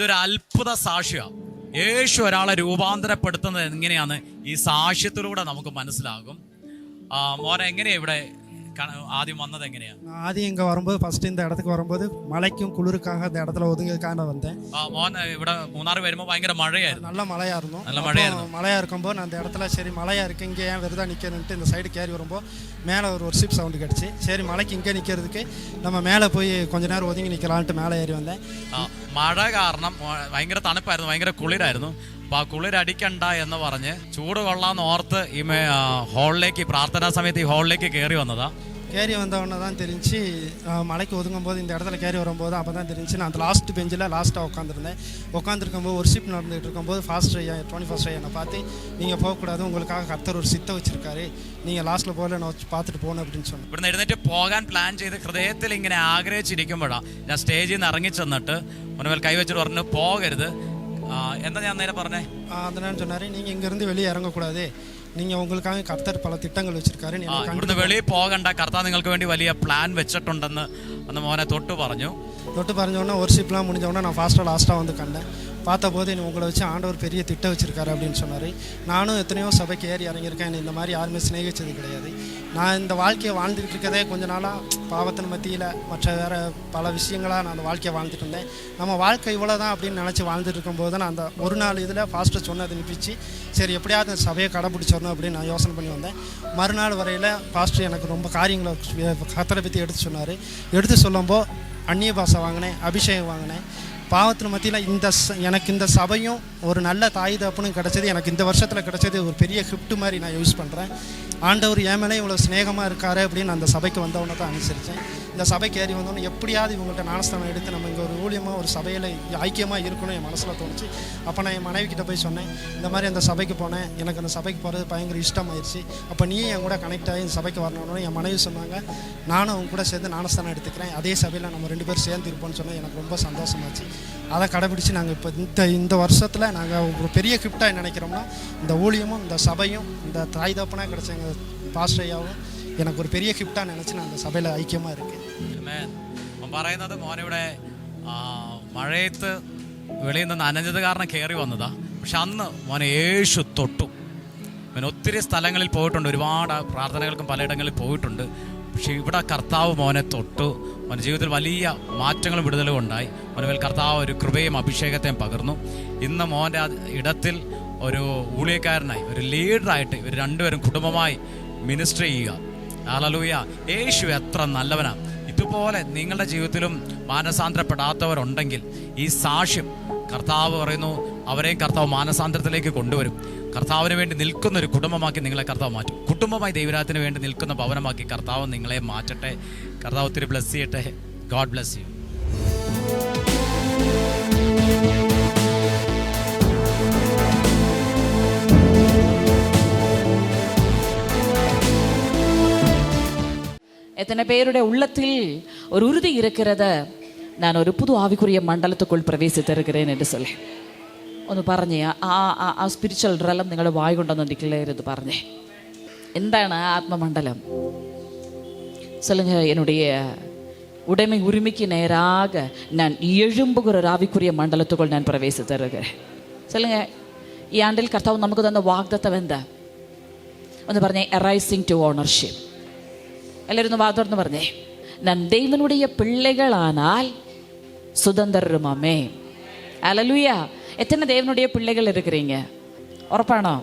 ഇതൊരു അത്ഭുത സാക്ഷ്യമാണ്. യേശു ഒരാളെ രൂപാന്തരപ്പെടുത്തുന്നത് എങ്ങനെയാന്ന് ഈ സാക്ഷ്യത്തിലൂടെ നമുക്ക് മനസ്സിലാകും. മോനെ എങ്ങനെയാ ഇവിടെ ஆதி வந்தது எங்கனையா? ஆதி இங்கே வரும்போது ஃபர்ஸ்ட் இந்த இடத்துக்கு வரும்போது மழைக்கும் குளிருக்காக இந்த இடத்துல ஒதுங்கிறதுக்காக வந்தேன். ഇവിടെ മൂന്നാർ വരുമ്പോൾ ഭയങ്കര മഴയായിരുന്നു. நல்ல மழையா இருந்தோம். நல்ல மழையாയിരുന്നു. மழையா இருக்கும்போது நான் அந்த இடத்துல சரி மழையா இருக்கு இங்கே ஏன் வெறுதா நிற்கிறதுன்ட்டு இந்த சைடு கேரி வரும்போது மேலே ஒரு ஒர்ஷிப் சவுண்டு கிடச்சி சரி மழைக்கு இங்கே நிற்கிறதுக்கு நம்ம மேலே போய் கொஞ்ச நேரம் ஒதுங்கி நிற்கலான்ட்டு மேலே ஏறி வந்தேன். മഴ കാരണം ഭയങ്കര തണുപ്പായിരുന്നു, ഭയങ്കര കുളിരായിരുന്നു. അപ്പോൾ ആ കുളിരടിക്കണ്ട എന്ന് പറഞ്ഞ് ചൂട് കൊള്ളാന്ന് ഓർത്ത് ഈ ஹாலிലേക്ക് പ്രാർത്ഥനാ സമയത്ത് ഈ ஹாலிലേക്ക് കയറി വന്നതാ. கேரி வந்தவொடனே தான் தெரிஞ்சு மலைக்கு ஒதுங்கும் போது இந்த இடத்துல கேரி வரும்போது அப்போ தான் தெரிஞ்சு நான் அந்த லாஸ்ட் பெஞ்சில் லாஸ்ட்டாக உட்காந்துருக்கும்போது ஒர்ஷிப் நடந்துகிட்டு இருக்கும்போது ஃபாஸ்ட் ஐயா 21st ஐயா என்னை பார்த்து நீங்கள் போகக்கூடாது, உங்களுக்காக கர்த்தர் ஒரு சித்தை வச்சிருக்காரு, நீங்கள் லாஸ்ட்டில் போகல நான் வச்சு பார்த்துட்டு போகணும் அப்படின்னு சொன்னேன். ഇവിടുന്ന് എഴുന്നേറ്റ് പോകാൻ പ്ലാൻ ചെയ്ത് ഹൃദയത്തിൽ ഇങ്ങനെ ആഗ്രഹിച്ചിരിക്കുമ്പോഴാണ് ഞാൻ സ്റ്റേജിൽ നിന്ന് ഇറങ്ങി ചെന്നിട്ട് മുൻപിൽ കൈവച്ചിട്ട് പറഞ്ഞു പോകരുത്. എന്താ ഞാൻ നേരെ പറഞ്ഞേ? அதனால சொன்னார் நீங்கள் இங்கேருந்து வெளியே இறங்கக்கூடாது, நீங்கள் உங்களுக்காக கர்த்தர் பல திட்டங்கள் வச்சிருக்காரு, ഇവിടുന്ന് വെളിയിൽ പോകണ്ട, കർത്താവ് നിങ്ങൾക്ക് വേണ്ടി വലിയ പ്ലാൻ വെച്ചിട്ടുണ്ടെന്ന് അന്ന് മോനെ തൊട്ട് പറഞ്ഞു. தொட்டு பறஞ்சோடனே ஒர்ஷிப்லாம் முடிஞ்சோடனே நான் லாஸ்ட்டாக வந்து கண்டேன். பார்த்தபோது உங்களை வச்சு ஆண்டவர் பெரிய திட்டம் வச்சுருக்காரு அப்படின்னு சொன்னார். நானும் எத்தனையோ சபைக்கு ஏறி இறங்கியிருக்கேன், இந்த மாதிரி யாருமே சிநேகிச்சது கிடையாது. நான் இந்த வாழ்க்கையை வாழ்ந்துட்டு இருக்கதே கொஞ்ச நாளாக பாவத்தின் மத்தியில் மற்ற வேறு பல விஷயங்களாக நான் அந்த வாழ்க்கையை வாழ்ந்துட்டு இருந்தேன். நம்ம வாழ்க்கை இவ்வளோ தான் அப்படின்னு நினச்சி வாழ்ந்துட்டு இருக்கும்போது நான் அந்த ஒரு நாள் இதில் ஃபாஸ்ட்டு சொன்னதை நிப்பிச்சு சரி எப்படியாவது அந்த சபையை கடைப்பிடிச்சிடணும் அப்படின்னு நான் யோசனை பண்ணி வந்தேன். மறுநாள் வரையில் பாஸ்டர் எனக்கு ரொம்ப காரியங்களை கர்த்தரை பற்றி எடுத்து சொன்னார். எடுத்து சொல்லும்போது அந்நிய பாஷை வாங்கினேன், அபிஷேகம் வாங்கினேன். பாவத்தின் மத்தியில் எனக்கு இந்த சபையும் ஒரு நல்ல தாய் தகப்பனும் கிடச்சது எனக்கு இந்த வருஷத்தில் கிடச்சது ஒரு பெரிய கிஃப்ட் மாதிரி நான் யூஸ் பண்ணுறேன். ஆண்டவர் என் மேலே இவ்வளோ ஸ்நேகமாக இருக்காரு அப்படின்னு அந்த சபைக்கு வந்தவொடனே தான் அனுசரித்தேன். இந்த சபைக்கு ஏறி வந்தோடனே எப்படியாவது இவங்கள்ட்ட ஞானஸ்தானம் எடுத்து நம்ம இங்கே ஒரு ஊழியமாக ஒரு சபையில் ஐக்கியமாக இருக்கணும் என் மனசில் தோணுச்சு. அப்போ நான் என் மனைவி கிட்ட போய் சொன்னேன், இந்த மாதிரி அந்த சபைக்கு போனேன், எனக்கு அந்த சபைக்கு போகிறது பயங்கர இஷ்டமாயிருச்சு, அப்போ நீ என் கூட கனெக்ட் ஆகி இந்த சபைக்கு வரணும்னு என் மனைவி சொன்னாங்க. நானும் அவங்க கூட சேர்ந்து ஞானஸ்தானம் எடுத்துக்கிறேன், அதே சபையில் நம்ம 2 பேரும் சேர்ந்து இருப்போம்னு சொன்னால் எனக்கு ரொம்ப சந்தோஷமாச்சு. அதை கடைபிடிச்சு நாங்கள் இப்போ இந்த வருஷத்தில் நாங்கள் ஒரு பெரிய கிஃப்டாக நினைக்கிறோம்னா இந்த ஊழியமும் இந்த சபையும் இந்த தாய் தகப்பனாக கிடச்ச எங்கள் பாஸ்டர் ஐயாவும் எனக்கு ஒரு பெரிய கிஃப்டாக நினச்சி நான் அந்த സഭയിൽ ഐക്യமாக ഇരിക്കും. പറയുന്നത് മോനിവിടെ മഴയത്ത് വെളിയിൽ നിന്ന് നനഞ്ഞത് കാരണം കയറി വന്നതാ. പക്ഷെ അന്ന് മോനെ യേശു തൊട്ടു. അവൻ ഒത്തിരി സ്ഥലങ്ങളിൽ പോയിട്ടുണ്ട്, ഒരുപാട് പ്രാർത്ഥനകൾക്കും പലയിടങ്ങളിൽ പോയിട്ടുണ്ട്. പക്ഷെ ഇവിടെ കർത്താവ് മോനെ തൊട്ടു. മോൻ്റെ ജീവിതത്തിൽ വലിയ മാറ്റങ്ങളും വിടുതലും ഉണ്ടായി. മോനുമേൽ കർത്താവ് ഒരു കൃപയും അഭിഷേകത്തെയും പകർന്നു. ഇന്ന് മോൻ്റെ ഇടത്തിൽ ഒരു ഊഴിയക്കാരനായി ഒരു ലീഡറായിട്ട് ഇവർ രണ്ടുപേരും കുടുംബമായി മിനിസ്റ്റർ ചെയ്യുക. ഹല്ലേലൂയ. യേശു എത്ര നല്ലവനാണ്. ഇതുപോലെ നിങ്ങളുടെ ജീവിതത്തിലും മാനസാന്തരപ്പെടാത്തവരുണ്ടെങ്കിൽ ഈ സാക്ഷ്യം കർത്താവ് പറയുന്നു അവരെയും കർത്താവ് മാനസാന്തരത്തിലേക്ക് കൊണ്ടുവരും. കർത്താവിന് വേണ്ടി നിൽക്കുന്ന ഒരു കുടുംബമാക്കി നിങ്ങളെ കർത്താവ് മാറ്റും. കുടുംബമായി ദൈവരാത്തിന് വേണ്ടി നിൽക്കുന്ന ഭവനമാക്കി കർത്താവ് നിങ്ങളെ മാറ്റട്ടെ. കർത്താവ് ഒത്തിരി ബ്ലസ് ചെയ്യട്ടെ. God bless you. எத்தனை பேருடைய உள்ளத்தில் ஒரு உறுதி இருக்கிறத நான் ஒரு புது ஆவிக்குரிய மண்டலத்துக்குள் பிரவேசித்திருக்கிறேன் என்று சொல்லி ഒന്ന് പറഞ്ഞേ. ആ സ്പിരിച്വൽ റലം നിങ്ങളുടെ വായ കൊണ്ടൊന്ന് ഡിക്ലെയർ ചെയ്ത് പറഞ്ഞേ. എന്താണ് ആത്മമണ്ഡலம்? சொல்லுங்க. என்னுடைய உடைமை உரிமைக்கு நேராக நான் எழும்புகிற ஒரு ஆவிக்குரிய மண்டலத்துக்குள் நான் பிரவேசித்திருக்கிறேன். சொல்லுங்க. ഈ ആണ്ടിൽ കർത്താവ് നമുക്ക് തന്ന വാഗ്ദത്തം എന്താ? ഒന്ന് പറഞ്ഞേ. Arising to ownership. എല്ലാവരും വാഗ്ദത്തം പറഞ്ഞേ. நான் தேவனுடைய பிள்ளைகளானால் சுதந்திரமாமே. அல்லேலூயா. எத்தனை தேவனுடைய பிள்ளைகள் இருக்கிறீங்க? உറപ്പാണോ?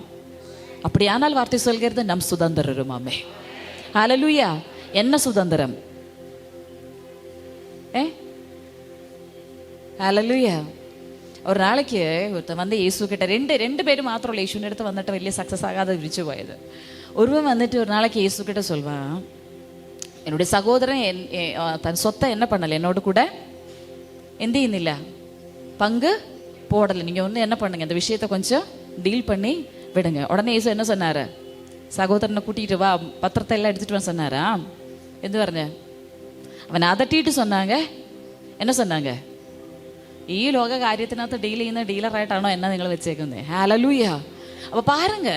அப்படியானால் வார்த்தை சொல்கிறது நம் சுதந்திரமாமே. அல்லேலூயா. என்ன சுதந்திரம்? அல்லேலூயா. ஒரு நாளைக்கு ஒருத்தன் வந்து இயேசு கிட்ட ரெண்டு பேரும் மாத்திரம் இயேசுவின் எடுத்து வந்துட்டு വലിയ சக்ஸஸ் ஆகாத விரிச்சு போயது. ஒருவன் வந்துட்டு ஒரு நாளைக்கு இயேசு கிட்ட சொல்வான், என்னுடைய சகோதரன் தன் சொத்தை என்ன பண்ணலை, என்னோட கூட எந்த ചെയ്യുന്നില്ല, பங்கு போடலை, நீங்கள் வந்து என்ன பண்ணுங்க, இந்த விஷயத்தை கொஞ்சம் டீல் பண்ணி விடுங்க. உடனே இயேசு என்ன சொன்னார்? சகோதரனை கூட்டிகிட்டு வா, பத்திரத்தை எல்லாம் எடுத்துகிட்டு வா சொன்னாரா? எது പറഞ്ഞ? അവൻ അതട്ടിയിട്ട് சொன்னாங்க. என்ன சொன்னாங்க? ഈ ലോക കാര്യത്തിനകത്ത് ഡീൽ ചെയ്യുന്ന ഡീലറായിട്ടാണോ എന്നെ നിങ്ങൾ വെച്ചേക്കുന്നത്? ഹല്ലേലൂയ. അപ്പോൾ பாருங்க,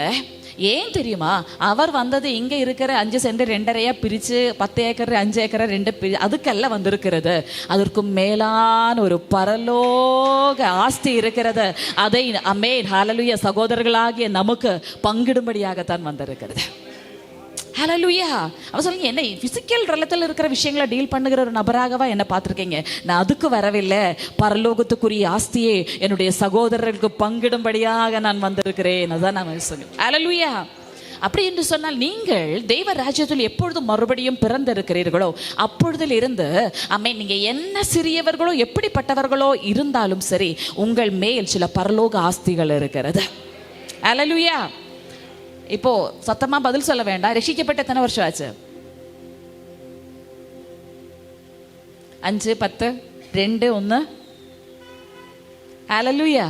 ஏன் தெரியுமா? அவர் வந்தது இங்கே இருக்கிற 5 சென்ட் 2.5 பிரித்து 10 ஏக்கர் 5 ஏக்கரை 2 அதுக்கல்ல வந்திருக்கிறது. அதற்கும் மேலான ஒரு பரலோக ஆஸ்தி இருக்கிறது. அதை ஆமென் ஹல்லேலூயா சகோதரர்களாகிய நமக்கு பங்கிடும்படியாகத்தான் வந்திருக்கிறது. ஹல்லேலூயா. அவர் சொல்லுங்க, என்ன பிசிக்கல் ரலத்தில் இருக்கிற விஷயங்களை டீல் பண்ணுகிற ஒரு நபராகவா என்ன பார்த்துருக்கீங்க? நான் அதுக்கு வரவில்லை, பரலோகத்துக்குரிய ஆஸ்தியை என்னுடைய சகோதரர்களுக்கு பங்கிடும்படியாக நான் வந்திருக்கிறேன். அதான் நான் சொல்லுவேன். ஹல்லேலூயா. அப்படி என்று சொன்னால் நீங்கள் தெய்வ ராஜ்யத்தில் எப்பொழுதும் மறுபடியும் பிறந்திருக்கிறீர்களோ அப்பொழுதில் இருந்து ஆமென், நீங்க என்ன சிறியவர்களோ எப்படிப்பட்டவர்களோ இருந்தாலும் சரி, உங்கள் மேல் சில பரலோக ஆஸ்திகள் இருக்கிறது. ஹல்லேலூயா. இப்போ சத்தமா பதில் சொல்ல வேண்டாம். ரட்சிக்கப்பட்ட எத்தனை வருஷம் ஆச்சு? 5, 10, 2, 1. ஹல்லேலூயா.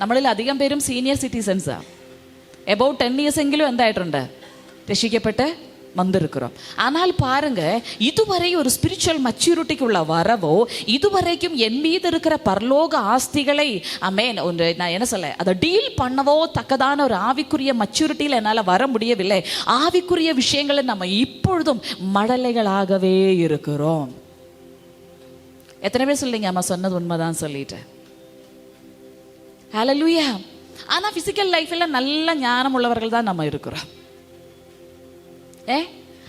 നമ്മളിൽ അധികം പേരും സീനിയർ സിറ്റിസൺസാ. എബൌട്ട് 10 years എങ്കിലും എന്തായിട്ടുണ്ട്? രക്ഷിക്കപ്പെട്ട് வந்திருக்கிறோம். ஆனால் பாருங்க, இதுவரை ஒரு ஸ்பிரிச்சுவல் மெச்சூரிட்டிக்குள்ள வரவோ, இதுவரைக்கும் என் மீது இருக்கிற பரலோக ஆஸ்திகளை ஆமென் ஒன்று நான் என்ன சொல்ல அதை டீல் பண்ணவோ தக்கதான ஒரு ஆவிக்குரிய மெச்சூரிட்டியில் என்னால் வர முடியவில்லை. ஆவிக்குரிய விஷயங்களை நம்ம இப்பொழுதும் மடலைகளாகவே இருக்கிறோம். எத்தனை பேர் சொல்றீங்க அம்மா சொன்னது உண்மைதான் சொல்லிட்டு? ஹல்லேலூயா. ஆனால் ஃபிசிக்கல் லைஃப்பில் நல்ல ஞானம் உள்ளவர்கள் தான் நம்ம இருக்கிறோம்.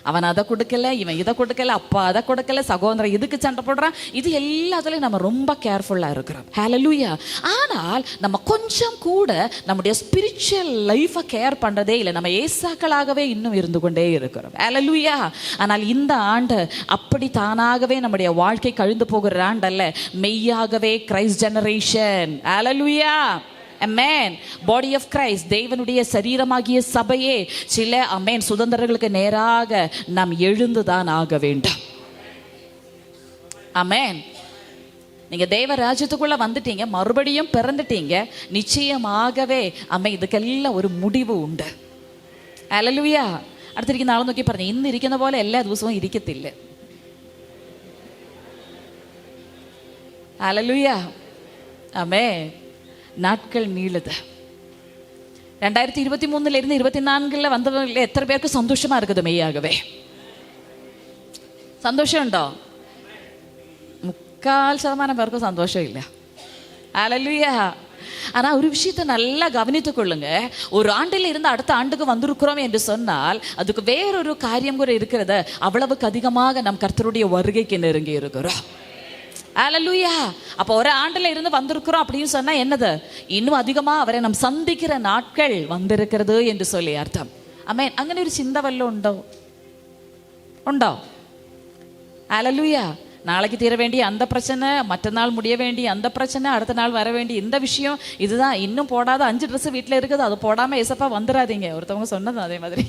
அவன் அதை கொடுக்கல, இவன் இதை கொடுக்கல, அப்பா அதை கொடுக்கல, சகோதரன் இதுக்கு சண்டை போடுறான், இது எல்லாத்துலயும் நம்ம ரொம்ப கேர்ஃபுல்லா இருக்கிறோம். ஹல்லேலூயா. ஆனால் நம்ம கொஞ்சம் கூட நம்முடைய ஸ்பிரிச்சுவல் லைஃபை கேர் பண்றதே இல்லை. நம்ம ஏசாக்களாகவே இன்னும் இருந்து கொண்டே இருக்கிறோம். ஹல்லேலூயா. ஆனால் இந்த ஆண்டு அப்படி தானாகவே நம்முடைய வாழ்க்கை கழிந்து போகிற ஆண்டல்ல, மெய்யாகவே Christ generation. Hallelujah. Amen. Body of Christ, தேவனுடைய சரீரமாகிய சபையே சில அமேன் சுதந்திரங்களுக்கு நேராக நாம் எழுந்துதான் ஆக வேண்டும். அமேன். நீங்க தேவ ராஜ்யத்துக்குள்ள வந்துட்டீங்க, மறுபடியும் பிறந்துட்டீங்க, நிச்சயமாகவே அம்மே இதுக்கெல்லாம் ஒரு முடிவு ഉണ്ട്. ഹല്ലേലൂയ. അടുത്തിരിക്കുന്ന ആളെ നോക്കി പറഞ്ഞു, ഇന്ന് ഇരിക്കുന്ന പോലെ എല്ലാ ദിവസവും ഇരിക്കത്തില്ല. ഹല്ലേലൂയ. ആമേൻ. நாட்கள் நீளுது. 2023 24 வந்தவங்க எத்தனை பேருக்கு சந்தோஷமா இருக்குது? மெய்யாகவே சந்தோஷம் உண்டோ? 3% பேருக்கும் சந்தோஷம் இல்லை. ஹல்லேலூயா. ஆனால் ஒரு விஷயத்தை நல்லா கவனித்துக் கொள்ளுங்க. ஒரு ஆண்டில் இருந்து அடுத்த ஆண்டுக்கு வந்திருக்கிறோம் என்று சொன்னால் அதுக்கு வேறொரு காரியம் கூட இருக்கிறது. அவ்வளவுக்கு அதிகமாக நம் கர்த்தருடைய வருகைக்கு நெருங்கி இருக்கிறோம். ஹல்லேலூயா. அப்போ ஒரு ஆண்டுல இருந்து வந்திருக்கிறோம் அப்படின்னு சொன்னா என்னது? இன்னும் அதிகமா அவரை நாம் சந்திக்கிற நாட்கள் வந்திருக்கிறது என்று சொல்லி அர்த்தம். ஆமென். അങ്ങനെ ഒരു ചിന്ത വല്ലതും ഉണ്ടോ? ஹல்லேலூயா. நாளைக்கு தீர வேண்டிய அந்த பிரச்சனை, மற்றநாள் முடிய வேண்டிய அந்த பிரச்சனை, அடுத்த நாள் வர வேண்டிய இந்த விஷயம், இதுதான். இன்னும் போடாத 5 ட்ரெஸ் வீட்டில் இருக்குது, அது போடாமல் ஏசப்பா வந்துடாதீங்க. ஒருத்தவங்க சொன்னது அதே மாதிரி.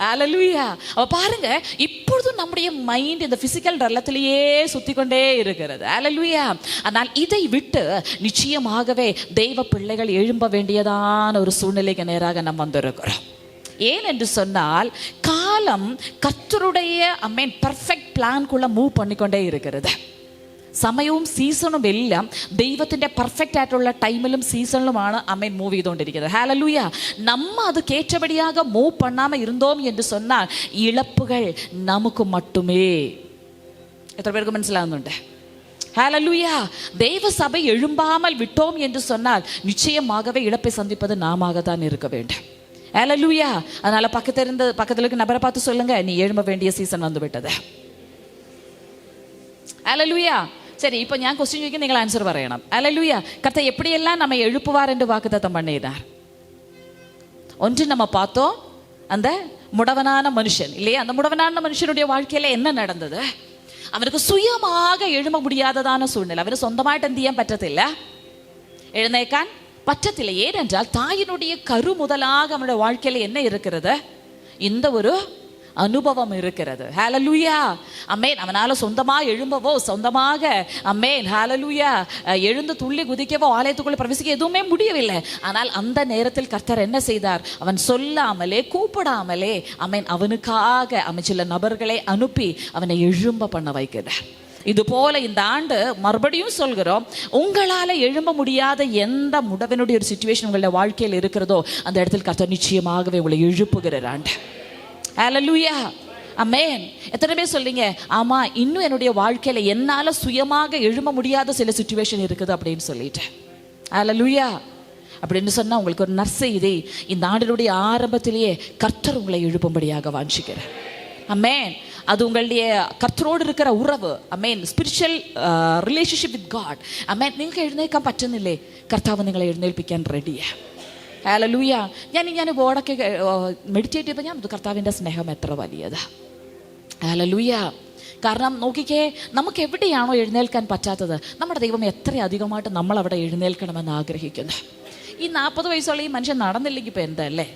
ஹல்லேலூயா. அப்ப பாருங்க, இப்பொழுதும் நம்முடைய மைண்ட் இந்த பிசிக்கல் ரலத்திலேயே சுத்தி கொண்டே இருக்கிறது. ஹல்லேலூயா. ஆனால் இதை விட்டு நிச்சயமாகவே தெய்வ பிள்ளைகள் எழும்ப வேண்டியதான ஒரு சூழ்நிலைக்கு நேராக நாம் வந்திருக்கிறோம். ஏன் என்று சொன்னால் காலம் கர்த்தருடைய அமேன் பெர்ஃபெக்ட் பிளான்குள்ள மூவ் பண்ணிக்கொண்டே இருக்கிறது. സമയവും സീസണും എല്ലാം ദൈവത്തിൻ്റെ പെർഫെക്റ്റ് ആയിട്ടുള്ള ടൈമിലും സീസണിലുമാണ് അമേൻ മൂവ് ചെയ്തുകൊണ്ടിരിക്കുന്നത്. ഹല്ലേലൂയ. நம்ம அதுக்கு ஏற்றபடியாக மூவ் பண்ணாம இருந்தோம் என்று சொன்னால் இழப்புகள் நமக்கு மட்டுமே. எத்தனை பேருக்கு മനസ്സിലാകുന്നുണ്ട്? ஹல்லேலூயா. தெய்வ சபை எழும்பாமல் விட்டோம் என்று சொன்னால் நிச்சயமாகவே இழப்பை சந்திப்பது நாமாக தான் இருக்க வேண்டும். ஹல்லேலூயா. அதனால பக்கத்துல இருக்க நபரை பார்த்து சொல்லுங்க, நீ எழும்ப வேண்டிய சீசன் வந்து விட்டது. ஹல்லேலூயா. சரி, இப்போ ഞാൻ ക്വസ്റ്റ്യൻ ചോദിക്കും, നിങ്ങൾ ആൻസർ പറയണം. ഹല്ലേലൂയ. கர்த்தர் எப்படியெல்லாம் நம்ம எழுப்புவார் என்று வாக்குத்தத்தம் பண்ணினார். ஒன்று நம்ம பார்த்தோம், அந்த முடவனான மனுஷன் இல்லையா? அந்த முடவனான மனுஷனுடைய வாழ்க்கையில என்ன நடந்தது? அவனுக்கு சுயமாக எழும்ப முடியாததான சூழ்நிலை. அவന് സ്വന്തമായിട്ട് എന്ത് ചെയ്യാൻ പറ്റത്തില്ല, എഴുന്നേക്കാൻ പറ്റത്തില്ല. ஏனென்றால் தாயினுடைய கரு முதலாக அவனுடைய வாழ்க்கையில என்ன இருக்கிறது? இந்த ஒரு அனுபவம் இருக்கிறது. ஹல்லேலூயா. அமேன். அவனால சொந்தமா எழும்பவோ, சொந்தமாக அமேன் ஹல்லேலூயா எழுந்து துள்ளி குதிக்கவோ, ஆலயத்துக்குள்ள பிரவேசிக்க எதுவுமே முடியவில்லை. ஆனால் அந்த நேரத்தில் கர்த்தர் என்ன செய்தார்? அவன் சொல்லாமலே கூப்பிடாமலே அமேன் அவனுக்காக சில நபர்களை அனுப்பி அவனை எழும்ப பண்ண வைக்கிறார். இது போல இந்த ஆண்டு மறுபடியும் சொல்கிறோம், உங்களால் எழும்ப முடியாத எந்த முடவனுடைய ஒரு சிச்சுவேஷன் உங்களுடைய வாழ்க்கையில் இருக்கிறதோ அந்த இடத்தில் கர்த்தர் நிச்சயமாகவே உங்களை எழுப்புகிற ஆண்டு. ஹல்லேலூயா, ஆமென். எத்தனை பேர் சொல்றீங்க, ஆமா இன்னும் என்னுடைய வாழ்க்கையில என்னால சுயமாக எழும்ப முடியாத சில சிச்சுவேஷன் இருக்குது அப்படின்னு சொல்லிட்டு. ஹல்லேலூயா. அப்படின்னு சொன்னா உங்களுக்கு ஒரு நற்செய்தி, இந்த ஆண்டினுடைய ஆரம்பத்திலேயே கர்த்தர் உங்களை எழுப்பும்படியாக வாஞ்சிக்கிறார். ஆமென். அது உங்களுடைய കർത്തരോട് இருக்கிற ഉറവ്, ആമേൻ, സ്പിരിച്വൽ റിലേഷൻഷിപ്പ് വിത്ത് ഗോഡ്. ആമേൻ. നിങ്ങൾക്ക് എഴുന്നേൽക്കാൻ പറ്റുന്നില്ലേ? കർത്താവ് നിങ്ങളെ എഴുന്നേൽപ്പിക്കാൻ റെഡിയാണ്. ഹല്ലേലൂയ. ഞാൻ ബോർഡൊക്കെ മെഡിറ്റേറ്റ് ചെയ്തപ്പോൾ ഞാൻ കർത്താവിൻ്റെ സ്നേഹം എത്ര വലിയതാ. ഹല്ലേലൂയ. കാരണം നോക്കിക്കേ, നമുക്ക് എവിടെയാണോ എഴുന്നേൽക്കാൻ പറ്റാത്തത് നമ്മുടെ ദൈവം എത്ര അധികമായിട്ട് നമ്മളവിടെ എഴുന്നേൽക്കണമെന്ന് ആഗ്രഹിക്കുന്നു. ഈ 40 വയസ്സുള്ള ഈ മനുഷ്യൻ നടന്നില്ലെങ്കിൽ ഇപ്പം എന്താ അല്ലേ?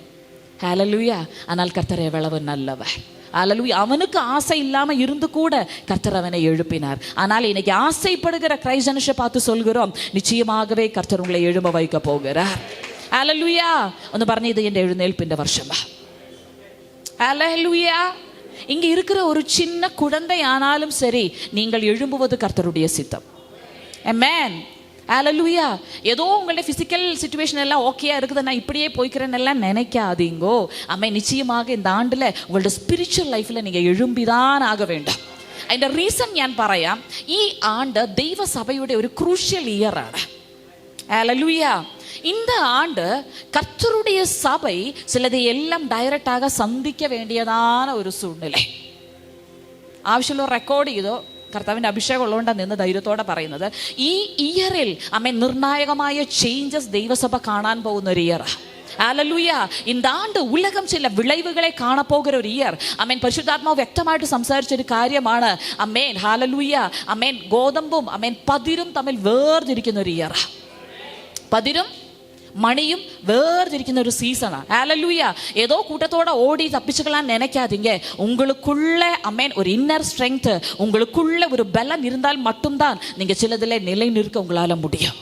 ഹല്ലേലൂയ. ஆனால் கர்த்தர் எவ்வளவு நல்லவர். ஹல்லேலூயா. அவனுக்கு ஆசை இல்லாம இருந்து கூட கர்த்தர் அவனை எழுப்பினார். ஆனால் இன்னைக்கு ஆசைப்படுகிற கிரைஸ்தனுஷை பார்த்து சொல்கிறோம், நிச்சயமாகவே கர்த்தர் உங்களை எழும்ப வைக்க போகிறார். ஹல்லேலூயா. ഒന്ന് പറഞ്ഞു, ഇത് എൻ്റെ എഴുന്നേൽപ്പിന്റെ വർഷமா. ஹல்லேலூயா. இங்க இருக்கிற ஒரு சின்ன குழந்தை ஆனாலும் சரி, நீங்கள் எழும்புவது கர்த்தருடைய சித்தம். ஆமென். ஹல்லேலூயா. ஏதோ உங்களுடைய ஃபிசிக்கல் சிச்சுவேஷன் எல்லாம் ஓகேயா இருக்குது, நான் இப்படியே போய்க்கிறேன்னு எல்லாம் நினைக்காதீங்கோ. ஆமென். நிச்சயமாக இந்த ஆண்டுல உங்களுடைய സ്പിരിച്വൽ ലൈഫിൽ நீங்கள் எழும்பிதான் ஆக வேண்டும். അതിൻ്റെ റീസൺ ഞാൻ പറയാം. ഈ ആണ്ട് ദൈവസഭയുടെ ഒരു ക്രൂഷ്യൽ ഇയർ ആണ്. ஹல்லேலூயா. இந்த ஆண்டு கர்த்தருடைய சபை சிலதை எல்லாம் டைரக்டாக சந்திக்க வேண்டியதான ഒരു സൂழ்நிலை. ആവശ്യമുള്ള റെക്കോർഡ് ചെയ്തോ. കർത്താവിൻ്റെ അഭിഷേകം ഉള്ളതുകൊണ്ടാണ് നിന്ന് ധൈര്യത്തോടെ പറയുന്നത്. ഈ ഇയറിൽ നിർണായകമായ ചേഞ്ചസ് ദൈവസഭ കാണാൻ പോകുന്ന ഒരു ഇയറാണ്. ഹല്ലേലൂയ. இந்த ஆண்டு உலகம் ചില വിളവുകളെ കാണപ്പോകുന്ന ഒരു ഇയർ. ആമേൻ. പരിശുദ്ധാത്മാവ് വ്യക്തമായിട്ട് സംസാരിച്ച ഒരു കാര്യമാണ്. ആമേൻ. ഹല്ലേലൂയ. ആമേൻ. ഗോതമ്പും പതിരും തമ്മിൽ വേർതിരിക്കുന്ന ഒരു ഇയർ. പതിരും മണിയും വേർതിരിക്കുന്ന ഒരു സീസണാണ്. ഹല്ലേലൂയ. ஏதோ கூட்டத்தோட ஓடி தப்பிச்சுக்கலாம் நினைக்காதீங்க. உங்களுக்குள்ள ஒரு இன்னர் ஸ்ட்ரெங்த், உங்களுக்குள்ள ஒரு பலம் இருந்தால் மட்டும்தான் நீங்க சிலதில் நிலை நிற்க உங்களால முடியும்.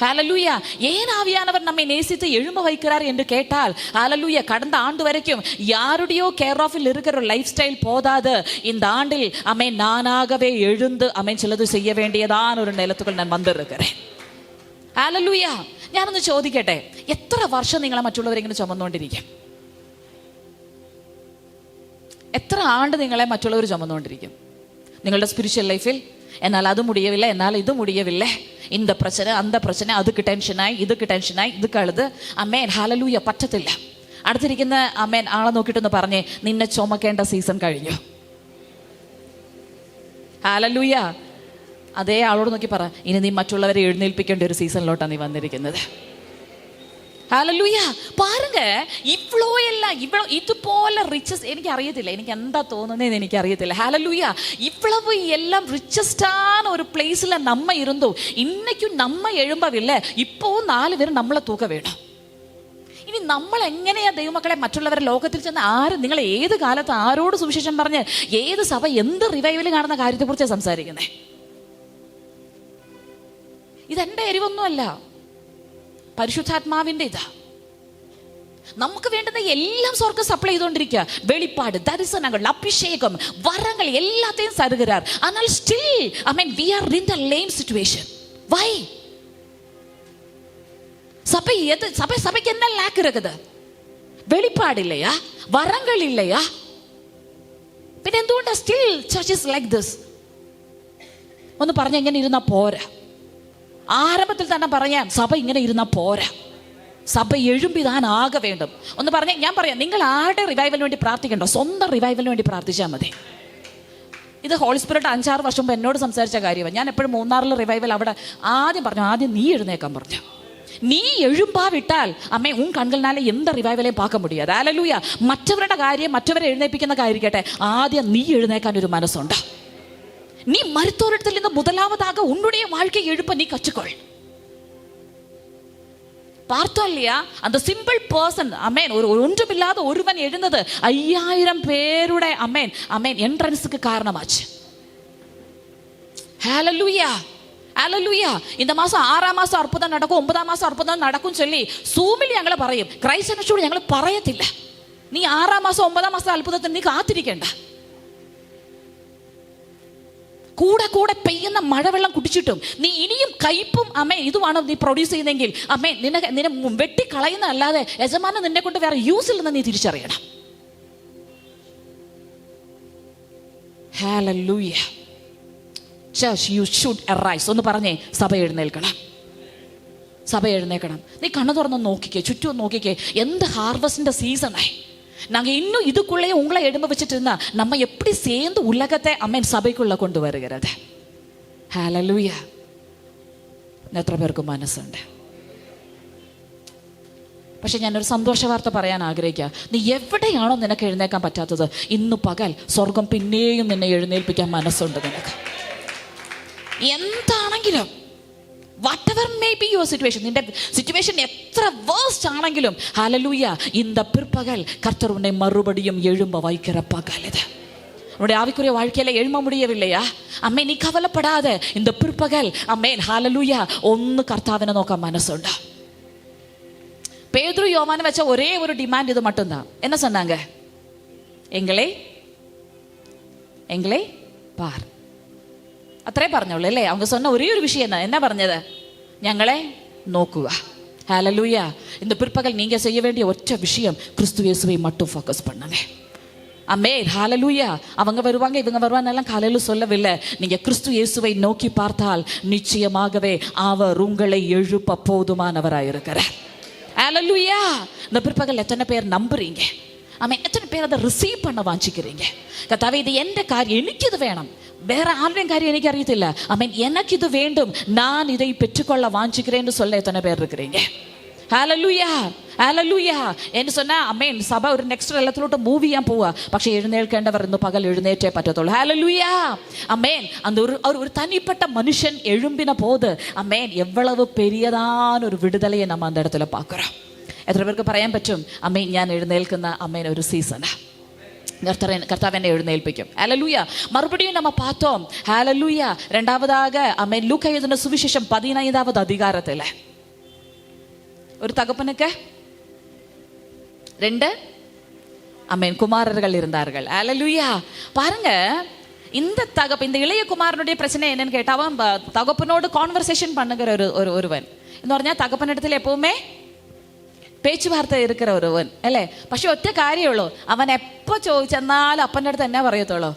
ஹல்லேலூயா. ஏன் ஆவியானவர் நம்மை நேசித்து எழும்ப வைக்கிறார் என்று கேட்டால், ஹல்லேலூயா, கடந்த ஆண்டு வரைக்கும் யாருடையோ கேர் ஆஃபில் இருக்கிற ஒரு லைஃப் ஸ்டைல் போதாது. இந்த ஆண்டில் நானாகவே எழுந்து சிலது செய்ய வேண்டியதான ஒரு நிலத்துக்குள் நான் வந்திருக்கிறேன். ഹല്ലേലൂയ. ഞാനൊന്ന് ചോദിക്കട്ടെ, എത്ര വർഷം നിങ്ങളെ മറ്റുള്ളവരിങ്ങനെ ചുമന്നുകൊണ്ടിരിക്കും? എത്ര ആണ്ട് നിങ്ങളെ മറ്റുള്ളവർ ചുമന്നുകൊണ്ടിരിക്കും നിങ്ങളുടെ സ്പിരിച്വൽ ലൈഫിൽ? എന്നാൽ അത് മുടിയവില്ല, എന്നാൽ ഇത് മുടിയവില്ല, இந்த பிரச்சனை அந்த பிரச்சனை, அதுக்கு ടെൻഷനായി, ഇതുക്ക് ടെൻഷനായി, ഇത് കഴുത്. ആമേൻ. ഹല്ലേലൂയ. പറ്റത്തില്ല. അടുത്തിരിക്കുന്ന ആളെ നോക്കിയിട്ടൊന്ന് പറഞ്ഞേ, നിന്നെ ചുമക്കേണ്ട സീസൺ കഴിഞ്ഞു. ഹല്ലേലൂയ. അതേ ആളോട് നോക്കി പറ, ഇനി നീ മറ്റുള്ളവരെ എഴുന്നേൽപ്പിക്കേണ്ട ഒരു സീസണിലോട്ടാണ് നീ വന്നിരിക്കുന്നത്. ഹല്ലേലൂയ. പാരുങ്ക, ഇവ്വളോ ഇതുപോലെ റിച്ചസ് എനിക്ക് അറിയത്തില്ല, എനിക്ക് എന്താ തോന്നുന്നതെന്ന് എനിക്കറിയത്തില്ല. ഹല്ലേലൂയ. ഇവ്വളവ് എല്ലാം റിച്ചസ്റ്റാன ഒരു പ്ലേസിൽ നമ്മ ഇരുന്നു. ഇന്നേക്കും നമ്മ എഴുമ്പവില്ല. ഇപ്പോൾ 4 പേര് നമ്മളെ തൂക്ക വേണം. ഇനി നമ്മൾ എങ്ങനെയാ ദൈവമക്കളെ മറ്റുള്ളവരെ ലോകത്തിൽ ചെന്ന് നിങ്ങൾ ഏത് കാലത്ത് ആരോട് സുവിശേഷം പറഞ്ഞ് ഏത് സഭ എന്ത് റിവൈവൽ കാണുന്ന കാര്യത്തെക്കുറിച്ചാണ് സംസാരിക്കുന്നത്? ഇതെന്റെ എരിവൊന്നുമല്ല, പരിശുദ്ധാത്മാവിന്റെ ഇതാ. നമുക്ക് വേണ്ടുന്ന എല്ലാം സ്വർഗ്ഗം സപ്ലൈ ചെയ്തുകൊണ്ടിരിക്കുക. വെളിപ്പാട്, ദർശനങ്ങൾ, അഭിഷേകം, വരങ്ങൾ എല്ലാത്തെയും തരുகிறார். ஆனால் still we are in the lame situation. Why? சபைக்கு என்ன லாக் இருக்குது? വെളിപ്പാട് ഇല്ലയാ? വരങ്ങൾ ഇല്ലയാ? പിന്നെ എന്തുകൊണ്ടാ still churches like this? ഒന്ന് പറഞ്ഞ എങ്ങനെ ഇരുന്നാ പോരാ. ആരംഭത്തിൽ തന്നെ പറയാം, സഭ ഇങ്ങനെ ഇരുന്നാ പോരാ, സഭ എഴുമ്പിതാൻ ആകെ വേണ്ടും. ഒന്ന് പറഞ്ഞ, ഞാൻ പറയാം, നിങ്ങൾ ആരുടെ റിവൈവലിന് വേണ്ടി പ്രാർത്ഥിക്കണ്ടോ? സ്വന്തം റിവൈവലിന് വേണ്ടി പ്രാർത്ഥിച്ചാൽ മതി. ഇത് ഹോളി സ്പിരിറ്റ് 5-6 വർഷം മുമ്പ് എന്നോട് സംസാരിച്ച കാര്യമാണ്. ഞാൻ എപ്പോഴും 3-4 റിവൈവൽ അവിടെ ആദ്യം പറഞ്ഞു, ആദ്യം നീ എഴുന്നേക്കാൻ പറഞ്ഞു. നീ എഴുമ്പാ വിട്ടാൽ ഉൻ കൺകൾനാലെ എന്ത് റിവൈവലേയും பார்க்க முடியாது. ഹല്ലേലൂയ. മറ്റവരുടെ കാര്യം മറ്റവരെ എഴുന്നേൽപ്പിക്കുന്ന കാര്യമായിരിക്കട്ടെ, ആദ്യം നീ എഴുന്നേക്കാൻ ഒരു മനസ്സുണ്ട്. நீ மருத்துவத்தில் இருந்து முதலாவதாக உன்னுடைய வாழ்க்கையை எழுப்ப நீ கற்றுக்கொள். பார்த்தோம் இல்லையா? அந்த சிம்பிள் பர்சன் ஒரு ஒன்றுமில்லாத ஒருவன் எழுந்தது 5000 பேருடைய என்ட்ரன்ஸுக்கு காரணமாச்சு. ஹல்லேலூயா. ஹல்லேலூயா. இந்த மாசம் 6ஆம் மாசம் അത്ഭുതം നടക്കും, 9ആം മാസം അത്ഭുതം നടക്കും ചൊല്ലി സൂമിൽ ഞങ്ങൾ പറയും. ക്രൈസ്തനോട് ഞങ്ങൾ പറയത്തില്ല, നീ 6ആം മാസം 9ആം മാസം അത്ഭുതത്തിന് നീ കാത്തിരിക്കേണ്ട. കൂടെ കൂടെ പെയ്യുന്ന മഴവെള്ളം കുടിച്ചിട്ടും നീ ഇനിയും കയ്പും അമ്മേ ഇതുവാണോ നീ പ്രൊഡ്യൂസ് ചെയ്യുന്നതെങ്കിൽ അമ്മേ നിന്നെ വെട്ടിക്കളയുന്ന അല്ലാതെ യജമാനൻ നിന്നെ കൊണ്ട് വേറെ യൂസ് ഇല്ലെന്ന് നീ തിരിച്ചറിയണം. Hallelujah. Church, you should arise. ഒന്ന് പറഞ്ഞേ, സഭ എഴുന്നേൽക്കണം, സഭ എഴുന്നേൽക്കണം. നീ കണ്ണു തുറന്ന് നോക്കിക്കേ, ചുറ്റും നോക്കിക്കേ, എന്ത് ഹാർവസ്റ്റിന്റെ സീസണായി. நாங்கள் இன்னும் இதுக்குள்ளேயே உங்களை எடும்ப வச்சுட்டு இருந்தா நம்ம எப்படி சேர்ந்து உலகத்தை அம்மன் சபைக்குள்ள கொண்டு வருகிறது. ஹalleluya. എത്ര പേർക്ക് മനസ്സുണ്ട്? പക്ഷെ ഞാനൊരു സന്തോഷ വാർത്ത പറയാൻ ആഗ്രഹിക്കുക. നീ എവിടെയാണോ നിനക്ക് എഴുന്നേക്കാൻ പറ്റാത്തത്, ഇന്ന് പകൽ സ്വർഗം പിന്നെയും നിന്നെ എഴുന്നേൽപ്പിക്കാൻ മനസ്സുണ്ട് നിനക്ക്. എന്താണെങ്കിലും whatever may be your situation, നിന്റെ സിറ്റുവേഷൻ എത്ര വേഴ്സ്റ്റ് ആണെങ്കിലും ഹല്ലേലൂയ, இந்த பிற்பகல் கர்த்தர் உன்னை மறுபடியும் எழும்ப வைக்கிற பகல் இது. உன்னுடைய ஆவிக்குரிய வாழ்க்கையில எழும்ப முடியவில்லையா? അമ്മേ നീ കവലപ്പെടാതെ இந்த பிற்பகல் അമ്മേൻ ഹല്ലേലൂയ ഒന്ന് കർത്താവിനെ നോക്കാൻ മനസ്സുണ്ട്. பேதுரு யோவான் வச்ச ஒரே ஒரு டிமாண்ட் இது மட்டும்தான். என்ன சொன்னாங்க? எங்களை பார். അത്രേ പറഞ്ഞോളൂ അല്ലേ? அவங்க சொன்ன ஒரே ஒரு விஷயம் என்ன പറഞ്ഞത്? ഞങ്ങളെ നോക്കുക. ஹalleluya. இந்த பிற்பகல் நீங்க செய்ய வேண்டிய ஒற்றை விஷயம், கிறிஸ்து இயேசுவை மட்டும் ஃபோக்கஸ் பண்ணுங்க. அமேன். ஹalleluya. அவங்க வருவாங்க இவங்க வருவாங்க எல்லாம் காலையில சொல்லவில்லை. நீங்க கிறிஸ்து இயேசுவை நோக்கி பார்த்தால் நிச்சயமாகவே அவர் உங்களை எழுப்ப போதுமானவராய் இருக்கிறார். ஹalleluya. இந்த பிற்பகல் எத்தனை பேர் நம்புறீங்க? ஆமென். எத்தனை பேர் அதை ரிசீவ் பண்ண வாஞ்சிக்கிறீங்க? கர்த்தாவே இது எந்த காரியம், எனக்கு இது வேணும், வேற ஆளுடைய காரியம் எனக்கு அறியத்தில்ல, ஆமென், எனக்கு இது வேண்டும், நான் இதை பெற்றுக்கொள்ள வாஞ்சிக்கிறேன்னு சொல்ல எத்தனை பேர் இருக்கிறீங்க? ഹല്ലേലൂയ, ഹല്ലേലൂയ എന്ന് சொன்னா അമേൻ. സഭ ഒരു നെക്സ്റ്റ് ലെവലിലോട്ട് മൂവ് ചെയ്യാൻ പോവാ. പക്ഷെ എഴുന്നേൽക്കേണ്ടവർ ഇന്ന് പകൽ എഴുന്നേറ്റേ പറ്റത്തുള്ളൂ. ഹല്ലേലൂയ, അമേൻ. அந்த ஒரு தனிப்பட்ட மனுஷன் எழும்பின போது அமேன் எவ்வளவு பெரியதான ஒரு விடுதலையை நம்ம அந்த இடத்துல பார்க்கிறோம். എത്ര പേർക്ക് പറയാൻ പറ്റും അമേൻ ഞാൻ എഴുന്നേൽക്കുന്ന അമേൻ ഒരു സീസണാ, കർത്താവിനെ എഴുന്നേൽപ്പിക്കും. ഹല്ലേലൂയ. மறுபடியும் நம்ம பார்த்தோம் ஹalleluya. இரண்டாவதாக அமேன் லூக்கா எழுதின சுவிசேஷம் 15வது அதிகாரத்துல ஒரு தகப்பனுக்கு 2 அமேன் குமாரர்கள் இருந்தார்கள். ஹalleluya. பாருங்க, இந்த இளைய குமாரனுடைய பிரச்சனை என்னன்னு கேட்டா, அவன் தகப்பனோடு கான்வர்சேஷன் பண்ணுகிற ஒருவன் എന്ന് പറഞ്ഞാൽ തകപ്പനടുത്തിൽ എപ്പോഴുമേ പേച്ചുവാർത്ത இருக்கிற ഒരുവൻ അല്ലേ. പക്ഷെ ഒറ്റ കാര്യമുള്ളൂ, അവൻ എപ്പോ ചോദിച്ചെന്നാലും അപ്പൻ്റെ അടുത്ത് എന്നാ പറയത്തുള്ളൂ?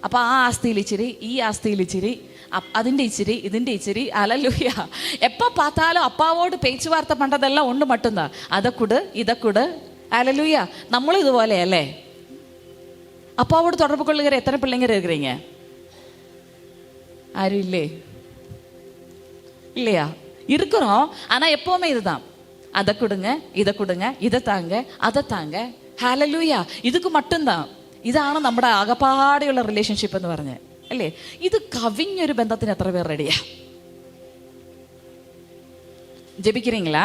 അപ്പൊ ആ ആസ്തിയിൽ ഇച്ചിരി, ഈ ആസ്തിയിൽ ഇച്ചിരി, അതിന്റെ ഇച്ചിരി, ഇതിന്റെ ഇച്ചിരി. ഹല്ലേലൂയ. എപ്പോ பார்த்தாலும் അപ്പാവോട് പേച്ചുവാർത്ത പണ്ടതെല്ലാം ഉണ്ട് മട്ടുന്ന അതക്കുട് ഇതക്കുട്. ഹല്ലേലൂയ. നമ്മളും ഇതുപോലെയല്ലേ? அப்பாவோடு தொடர்பு கொள்ளுகிற எத்தனை பிள்ளைங்க இருக்கிறீங்க? யாரும் இல்லையா? இருக்கிறோம். ஆனா எப்பவுமே இதுதான், அதை கொடுங்க, இதை கொடுங்க, இதை தாங்க, அதை தாங்க. ഹല്ലേലൂയ. இதுக்கு மட்டும்தான். ഇതാണ് നമ്മുടെ ആകപ്പാടെയുള്ള റിലേഷൻഷിപ്പ് എന്ന് പറഞ്ഞ് അല്ലേ? ഇത് കവിഞ്ഞൊരു ബന്ധത്തിന് എത്ര പേർ റെഡിയാ? ജപിக்கிறீங்களா?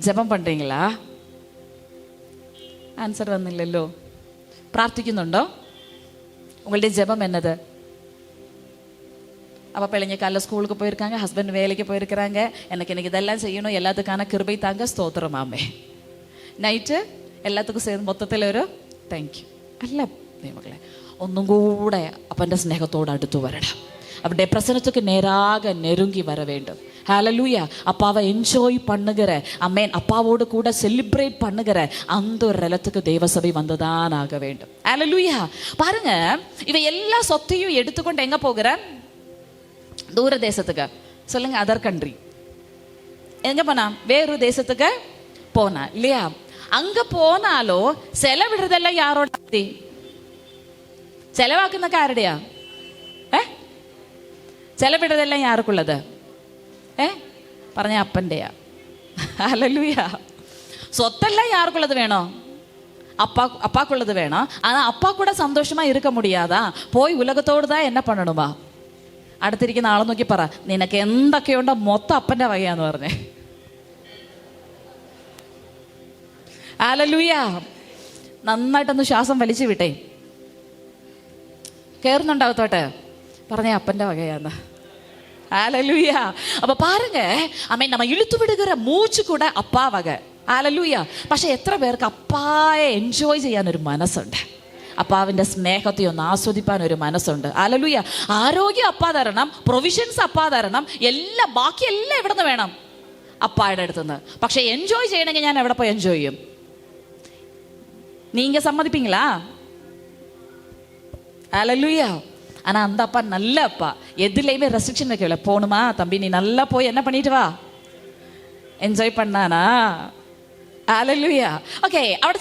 ജപം പண்றீங்களா? ആൻസർ വന്നില്ലല്ലോ. പ്രാർത്ഥിക്കുന്നുണ്ടോ? உங்களுடைய ஜெபம் என்னது? அப்போ பிள்ளைங்க காலைல ஸ்கூலுக்கு போயிருக்காங்க, ஹஸ்பண்ட் வேலைக்கு போயிருக்கிறாங்க, எனக்கு இன்னைக்கு இதெல்லாம் செய்யணும், எல்லாத்துக்கான கிருபை தாங்க, ஸ்தோத்திரமாமே. നൈറ്റ് എല്ലാത്തുക്കും சேர்ந்து മൊത്തത്തിൽ ഒരു താങ്ക് യു അല്ല ദൈവമക്കളെ. ഒന്നും കൂടെ അപ്പൻ്റെ സ്നേഹത്തോട് അടുത്തു വരണം. அவருடைய பிரசனத்துக்கு நேராக நெருங்கி வர வேண்டும். ஹalleluya. அப்பாவை என்ஜாய் பண்ணுகிற அமேன், அப்பாவோடு கூட செலிப்ரேட் பண்ணுகிற அந்த ஒரு இடத்துக்கு தேவசபை வந்துதான் ஆக வேண்டும். ஹalleluya. பாருங்க, இவ எல்லா சொத்தையும் எடுத்துக்கொண்டு எங்க போகிற? தூர தேசத்துக்கு. சொல்லுங்க, அதர் கண்ட்ரி. எங்க போனா? வேறு தேசத்துக்கு போனா இல்லையா? அங்க போனாலோ செலவிடுறதெல்லாம் யாரோட? செலவாக்குனக்கு ആരുടെയാ? ചെലവിടുന്നതെല്ലാം ആർക്കുള്ളത്? പറഞ്ഞ അപ്പൻ്റെയാ. ഹല്ലേലൂയ. சொத்தெல்லாம் யாருக்குள்ளது வேணும்? அப்பாக்குள்ளது வேணும். ஆனா அப்பா கூட சந்தோஷமா இருக்க முடியாதா? போய் உலகத்தோடு தான் என்ன பண்ணணுமா? അടുത്തിരിക്കുന്ന ആളെ നോക്കി പറ, നിനക്ക് എന്തൊക്കെയുണ്ടോ മൊത്തം അപ്പൻ്റെ വകയാന്ന് പറഞ്ഞേ. ഹല്ലേലൂയ. നന്നായിട്ടൊന്ന് ശ്വാസം വലിച്ചു വിട്ടേ. കേറുന്നുണ്ടാവത്തോട്ടെ. പറഞ്ഞ അപ്പൻ്റെ വകയാന്ന്. ஹalleluya. அப்ப பாருங்க, அமேன், நம்ம இழுத்து விடுகிற மூச்சு கூட அப்பா வகை. ஹalleluya. പക്ഷെ എത്ര പേർക്ക് അപ്പായെ എൻജോയ് ചെയ്യാൻ ഒരു മനസ്സുണ്ട്? അപ്പാവിൻ്റെ സ്നേഹത്തെ ഒന്ന് ആസ്വദിപ്പാൻ ഒരു മനസ്സുണ്ട്. ഹല്ലേലൂയ. ആരോഗ്യം അപ്പാ തരണം, പ്രൊവിഷൻസ് അപ്പാ തരണം, എല്ലാം ബാക്കിയെല്ലാം എവിടെ നിന്ന് വേണം? അപ്പായുടെ അടുത്തുനിന്ന്. പക്ഷെ എൻജോയ് ചെയ്യണമെങ്കിൽ ഞാൻ എവിടെ പോയി എൻജോയ് ചെയ്യും? நீங்க சம்மதிப்பீங்களா? ஹல்லேலூயா. ஆனால் அந்த அப்பா நல்ல அப்பா, எதுலேயுமே ரெஸ்ட்ரிக்ஷன் வைக்கல. போகணுமா தம்பி, நீ நல்லா போய் என்ன பண்ணிட்டு வா, എൻജോയ് பண்ணானா? ഹല്ലേലൂയ. ഓക്കെ, അവിടെ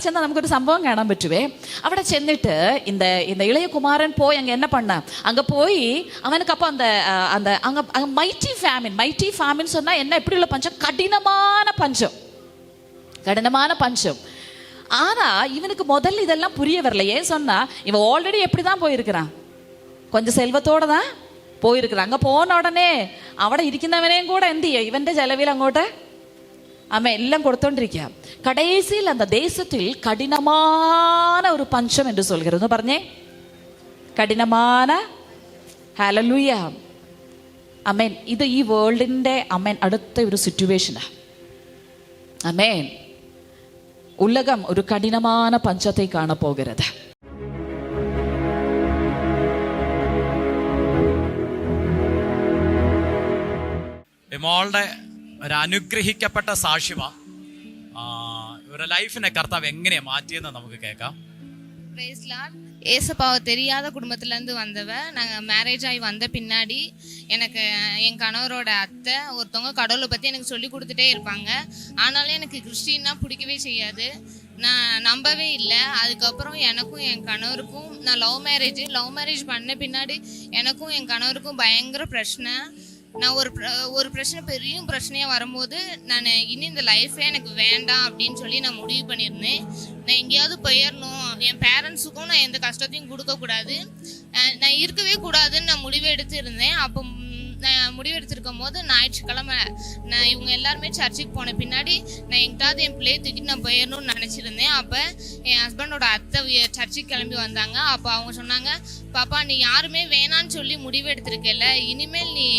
ചെന്നാൽ നമുക്കൊരു സംഭവം കാണാൻ പറ്റുവേ. അവിടെ ചെന്നിട്ട് இந்த இளைய குமாரன் போய் அங்கே என்ன பண்ண, அங்கே போய் அவனுக்கு அப்போ அங்கே மைட்டி ஃபேமின் சொன்னால் என்ன, எப்படி உள்ள பஞ்சம்? கடினமான பஞ்சம். ஆனால் இவனுக்கு முதல்ல இதெல்லாம் புரிய வரல. ஏன் சொன்னால் இவன் ஆல்ரெடி எப்படி தான் போயிருக்கிறான், கொஞ்சம் செல்வத்தோடு தான் போயிருக்கிறான். அங்கே போன உடனே അവിടെ ഇരിക്കുന്നവനെയും കൂടെ എന്ത് ചെയ്യുക, ഇവൻ്റെ ചെലവിൽ അങ്ങോട്ട് அவன் எல்லாம் கொடுத்தோண்டிருக்க. கடைசியில் அந்த தேசத்தில் கடினமான ஒரு பஞ்சம் என்று சொல்கிறது. പറഞ്ഞേ, കഠിനமான. ഹല്ലേലൂയ. അമേൻ. ഇത് ഈ വേൾഡിൻ്റെ അമേൻ അടുത്ത ഒരു സിറ്റുവേഷനാ. അമേൻ. உலகம் ஒரு கடினமான பஞ்சத்தை காண போகிறது. മോളുടെ ഒരു അനുഗ്രഹിക്കപ്പെട്ട സാക്ഷ്യമാ. ഇവരുടെ ലൈഫിനെ കർത്താവ് എങ്ങനെയാ മാറ്റിയെന്ന് നമുക്ക് കേൾക്കാം. Praise lord. ஏசப்பாவை தெரியாத குடும்பத்துலேருந்து வந்தவன். நாங்கள் மேரேஜ் ஆகி வந்த பின்னாடி எனக்கு என் கணவரோட அத்தை ஒருத்தவங்க கடவுளை பற்றி எனக்கு சொல்லி கொடுத்துட்டே இருப்பாங்க. ஆனாலும் எனக்கு கிறிஸ்டின்னா பிடிக்கவே செய்யாது, நான் நம்பவே இல்லை. அதுக்கப்புறம் எனக்கும் என் கணவருக்கும், நான் லவ் மேரேஜ் பண்ண பின்னாடி எனக்கும் என் கணவருக்கும் பயங்கர பிரச்சனை. நான் ஒரு பிரச்சனை, பெரிய பிரச்சனையாக வரும்போது நான் இனி இந்த லைஃபே எனக்கு வேண்டாம் அப்படின்னு சொல்லி நான் முடிவு பண்ணியிருந்தேன். நான் எங்கேயாவது போயிடணும், என் பேரண்ட்ஸுக்கும் நான் எந்த கஷ்டத்தையும் கொடுக்கக்கூடாது, நான் இருக்கவே கூடாதுன்னு நான் முடிவு எடுத்துருந்தேன். அப்போ நான் முடிவெடுத்திருக்கும் போது ஞாயிற்றுக்கிழமை நான் இவங்க எல்லாருமே சர்ச்சுக்கு போன பின்னாடி நான் எங்கிட்டாவது என் பிள்ளையை தூக்கிட்டு நான் போயிடணும்னு நினச்சிருந்தேன். அப்போ என் ஹஸ்பண்டோட அத்தை சர்ச்சுக்கு கிளம்பி வந்தாங்க. அப்போ அவங்க சொன்னாங்க, பாப்பா நீ யாருமே வேணான்னு சொல்லி முடிவு எடுத்திருக்கல, இனிமேல் நீ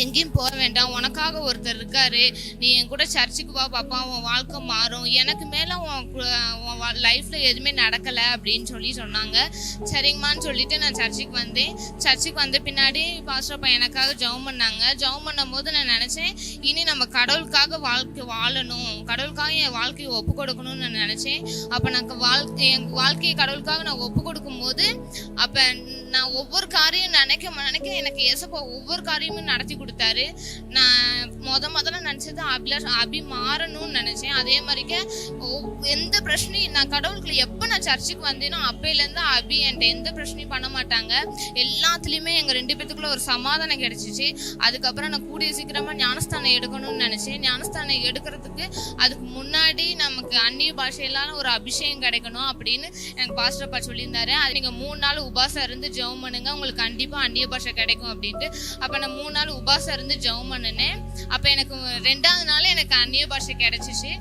எங்கேயும் போக வேண்டாம், உனக்காக ஒருத்தர் இருக்காரு, நீ என் கூட சர்ச்சுக்கு வா பாப்பா, உன் வாழ்க்கை மாறும், எனக்கு மேலே உன் லைஃப்பில் எதுவுமே நடக்கலை அப்படின்னு சொல்லி சொன்னாங்க. சரிங்கம்மான்னு சொல்லிட்டு நான் சர்ச்சுக்கு வந்தேன். சர்ச்சுக்கு வந்த பின்னாடி பாஸ்டர் அப்பா எனக்காக ஜெபம் பண்ணாங்க. ஜெபம் பண்ணும் போது நான் நினச்சேன், இனி நம்ம கடவுளுக்காக வாழ்க்கை வாழணும், கடவுளுக்காக என் வாழ்க்கையை ஒப்பு கொடுக்கணும்னு நான் நினச்சேன். அப்போ நான் என் வாழ்க்கையை கடவுளுக்காக நான் ஒப்பு கொடுக்கும் போது அப்போ நான் ஒவ்வொரு காரியம் நினைக்க எனக்கு ஏசப்பா ஒவ்வொரு காரியமும் நடத்தி கொடுத்தாரு. நான் முதல்ல நினச்சது அபி மாறணும்னு நினச்சேன். அதே மாதிரிக்க எந்த பிரச்சனையும் நான் கடவுளுக்குள்ள எப்போ நான் சர்ச்சுக்கு வந்தேனோ அப்பையிலேருந்து அபி என்கிட்ட எந்த பிரச்சனையும் பண்ண மாட்டாங்க. எல்லாத்துலேயுமே எங்கள் 2 பேத்துக்குள்ள ஒரு சமாதானம் கிடைச்சிச்சு. அதுக்கப்புறம் நான் கூடிய சீக்கிரமாக ஞானஸ்தானம் எடுக்கணும்னு நினச்சேன். ஞானஸ்தானம் எடுக்கிறதுக்கு அதுக்கு முன்னாடி நமக்கு அந்நிய பாஷையிலான ஒரு அபிஷேகம் கிடைக்கணும் அப்படின்னு எனக்கு பாஸ்டர் அப்பா சொல்லியிருந்தாரு. அது நீங்கள் 3 நாள் உபாசம் இருந்து ஜெபம் பண்ணுங்க, உங்களுக்கு கண்டிப்பாக அந்நிய பாஷை கிடைக்கும் அப்படின்ட்டு. அப்போ நான் 3 நாள் உபாசம் இருந்து ஜெபம் பண்ணினேன். அப்போ எனக்கு 2ஆவது நாள் எனக்கு அந்நிய பாஷை கிடைச்சிச்சு.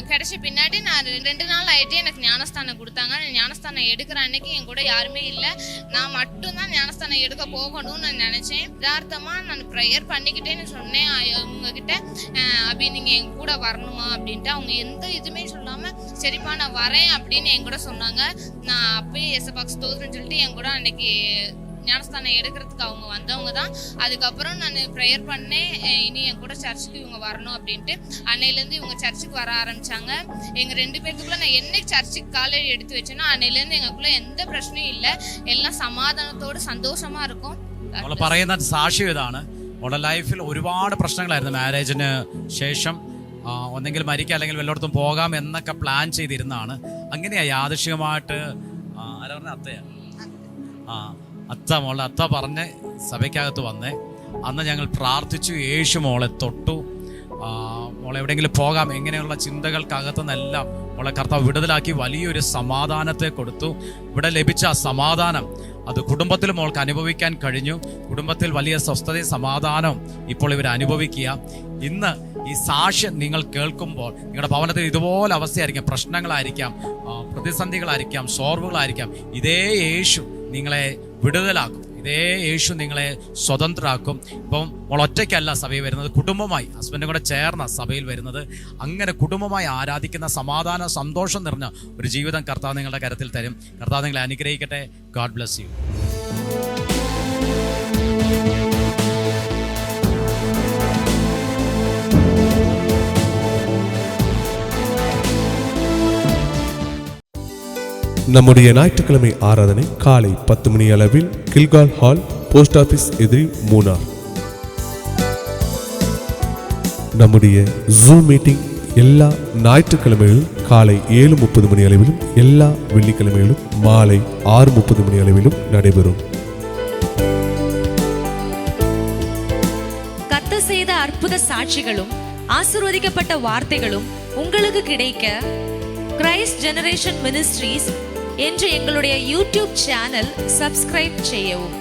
கிடைச்ச பின்னாடி நான் 2 நாள் ஆகிட்டு எனக்கு ஞானஸ்தானம் கொடுத்தாங்க. ஞானஸ்தானம் எடுக்கிற அன்னைக்கு என் கூட யாருமே இல்லை, நான் மட்டும்தான் ஞானஸ்தானம் எடுக்க போகணும்னு நான் நினச்சேன். யதார்த்தமாக நான் ப்ரேயர் பண்ணிக்கிட்டேன்னு சொன்னேன் அவங்கக்கிட்ட, அபி நீங்கள் என் கூட வரணுமா அப்படின்ட்டு. அவங்க எந்த இதுவுமே சொல்லாமல் சரிப்பா நான் வரேன் அப்படின்னு என் கூட சொன்னாங்க. நான் அப்பயே ஏசப்பாக்கு ஸ்தோத்திரம் சொல்லிட்டு என் கூட அன்னைக்கு ஞானஸ்தானம் எடுக்கிறதுக்கு அவங்க வந்தவங்க தான். அதுக்கப்புறம் நான் ப்ரேயர் பண்ணேன், இனி என் கூட சர்ச்சுக்கு இவங்க வரணும் அப்படின்ட்டு. அன்னையிலேருந்து இவங்க சர்ச்சுக்கு வர ஆரம்பித்தாங்க. எங்கள் 2 பேர்த்துக்குள்ளே நான் என்னைக்கு சர்ச்சுக்கு காலை எடுத்து வச்சேன்னா அன்னையிலேருந்து எங்களுக்குள்ளே எந்த பிரச்சனையும் இல்லை, எல்லாம் சமாதானத்தோடு சந்தோஷமாக இருக்கும். പറയുന്ന സാക്ഷ്യം ഇതാണ്. അവളുടെ ലൈഫിൽ ഒരുപാട് പ്രശ്നങ്ങളായിരുന്നു. മാരേജിന് ശേഷം ഒന്നെങ്കിൽ മരിക്കുക അല്ലെങ്കിൽ വല്ലയിടത്തും പോകാം എന്നൊക്കെ പ്ലാൻ ചെയ്തിരുന്നതാണ്. അങ്ങനെയാ യാദൃശ്ചികമായിട്ട് ആരാ പറഞ്ഞ അത്തയാ മോളെ അത്ത പറഞ്ഞ് സഭയ്ക്കകത്ത് വന്നേ. അന്ന് ഞങ്ങൾ പ്രാർത്ഥിച്ചു, യേശു മോളെ തൊട്ടു. മോളെ എവിടെയെങ്കിലും പോകാം എങ്ങനെയുള്ള ചിന്തകൾക്കകത്തു നിന്നെല്ലാം മോളെ കർത്താവ് വിടുതലാക്കി വലിയൊരു സമാധാനത്തെ കൊടുത്തു. ഇവിടെ ലഭിച്ച സമാധാനം അത് കുടുംബത്തിൽ മോൾക്ക് അനുഭവിക്കാൻ കഴിഞ്ഞു. കുടുംബത്തിൽ വലിയ സ്വസ്ഥതയും സമാധാനവും ഇപ്പോൾ ഇവർ അനുഭവിക്കുക. ഇന്ന് ഈ സാക്ഷ്യം നിങ്ങൾ കേൾക്കുമ്പോൾ നിങ്ങളുടെ ഭവനത്തിൽ ഇതുപോലെ അവസ്ഥയായിരിക്കാം, പ്രശ്നങ്ങളായിരിക്കാം, പ്രതിസന്ധികളായിരിക്കാം, സോർവുകളായിരിക്കാം. ഇതേ യേശു നിങ്ങളെ വിടുതലാക്കും. ഇതേ യേശു നിങ്ങളെ സ്വതന്ത്രരാക്കും. ഇപ്പം നമ്മൾ ഒറ്റയ്ക്കല്ല സഭയിൽ വരുന്നത്, കുടുംബമായി ഹസ്ബൻഡും കൂടെ ചേർന്ന സഭയിൽ വരുന്നത്. അങ്ങനെ കുടുംബമായി ആരാധിക്കുന്ന സമാധാന സന്തോഷം നിറഞ്ഞ ഒരു ജീവിതം കർത്താവ് നിങ്ങളുടെ കരത്തിൽ തരും. കർത്താവ് നിങ്ങളെ അനുഗ്രഹിക്കട്ടെ. God bless you. நம்முடைய ஞாயிற்றுக்கிழமை ஆராதனை காலை 10 மணி அளவில் கில்கால் ஹால், போஸ்ட் ஆபீஸ் எதிரி, மூனார். நம்முடைய ஜூம் மீட்டிங் எல்லா ஞாயிற்றுக்கிழமைகளிலும் காலை 7:30 மணி அளவிலும் எல்லா வெள்ளிக்கிழமைகளிலும் மாலை 6:30 மணி அளவிலும் நடைபெறும். கர்த்தர் செய்த அற்புத சாட்சிகளும் ஆசீர்வதிக்கப்பட்ட வார்த்தைகளும் உங்களுக்கு கிடைக்க கிரைஸ்ட் ஜெனரேஷன் மினிஸ்ட்ரீஸ் என்ற எங்களுடைய யூடியூப் சேனல் சப்ஸ்கிரைப் செய்யவும்.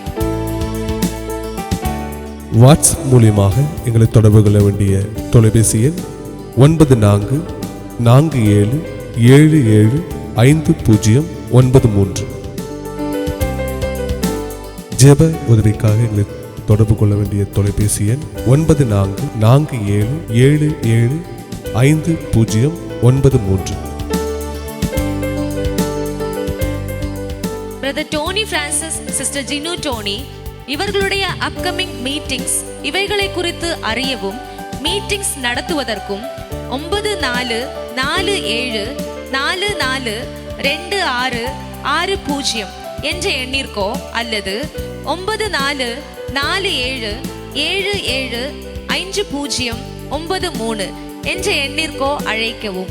வாட்ஸ்அப் மூலியமாக எங்களை தொடர்பு கொள்ள வேண்டிய தொலைபேசி எண் 9447775093. ஜெப உதவிக்காக எங்களை தொடர்பு கொள்ள வேண்டிய தொலைபேசி எண் 9447775093. Brother Tony Francis, sister Jinu Tony இவர்களுடைய அப்கமிங் மீட்டிங்ஸ் இவைகளை குறித்து அறியவும் மீட்டிங்ஸ் நடத்துவதற்கும் 9447442660 என்ற எண்ணிற்கோ அல்லது 9447775093 என்ற எண்ணிற்கோ அழைக்கவும்.